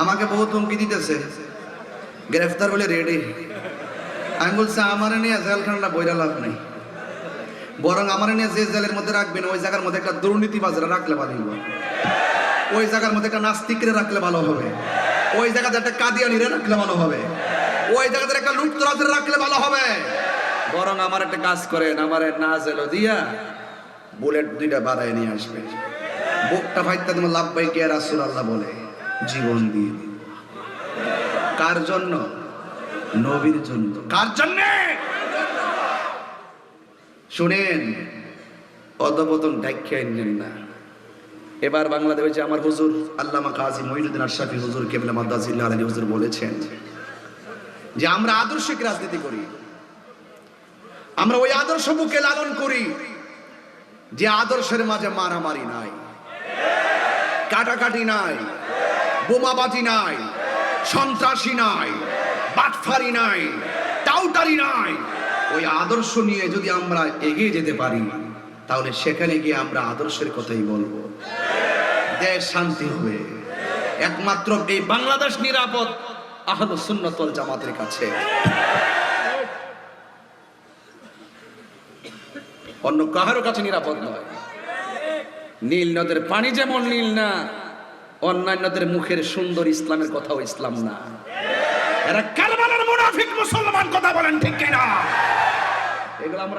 আমাকে বহুত হুমকি দিতেছে, গ্রেফতার বলে রেডি। আমি বলছি আমার নিয়ে জেলখানাটা বইরা লাভ নেই, বরং আমার নিয়ে যে জেলের মধ্যে রাখবেন ওই জায়গার মধ্যে একটা দুর্নীতিবাজরা রাখলে ভালো হবে, ওই জায়গার মধ্যে একটা নাস্তিকরে রাখলে ভালো হবে, ওই জায়গাতে একটা কাদিয়ানিরে রাখলে ভালো হবে, ওই জায়গাতে একটা লুটতরাজরে রাখলে ভালো হবে। বরং আমার একটা কাজ করেন, আমার না জেলো দিয়া বুলেট দুইটা বাড়ায় নিয়ে আসবে, বুকটা ফাইতে তোমার লাভবাই কে রাসূলুল্লাহ বলে জীবন দিয়ে দিব। কার জন্য? নবীর জন্য। কার জন্য? শুনেন, অধপতন ডাক্তার নেন না। এবার বাংলাদেশে আমার হুজুর আল্লামা কাজী মঈনুদ্দিন আশরাফী হুজুর কেবলা মাদ্দাজিল্লাহ আলাইহি হুজুর বলেছেন যে আমরা আদর্শিক রাজনীতি করি, আমরা ওই আদর্শ বুকে লালন করি যে আদর্শের মাঝে মারামারি নাই, কাটাকাটি নাই, বোমাবাজি নাই, সন্ত্রাসী নাই, বাটফারি নাই, টাউটারি নাই। ওই আদর্শ নিয়ে যদি আমরা এগিয়ে যেতে পারি তাহলে সেখানে গিয়ে আমরা আদর্শের কথাই বলবো, দেশ শান্তি হবে। একমাত্র এই বাংলাদেশ নিরাপদ আহলুস সুন্নাত ওয়াল জামাতের কাছে, অন্য কারো কাছে নিরাপদ নয়। নীল নদের পানি যেমন নীল না, অন্যান্যদের মুখের সুন্দর ইসলামের কথাও ইসলাম না। এরা কারবালার মুনাফিক মুসলমান, কথা বলেন ঠিক কিনা? এগুলো আমরা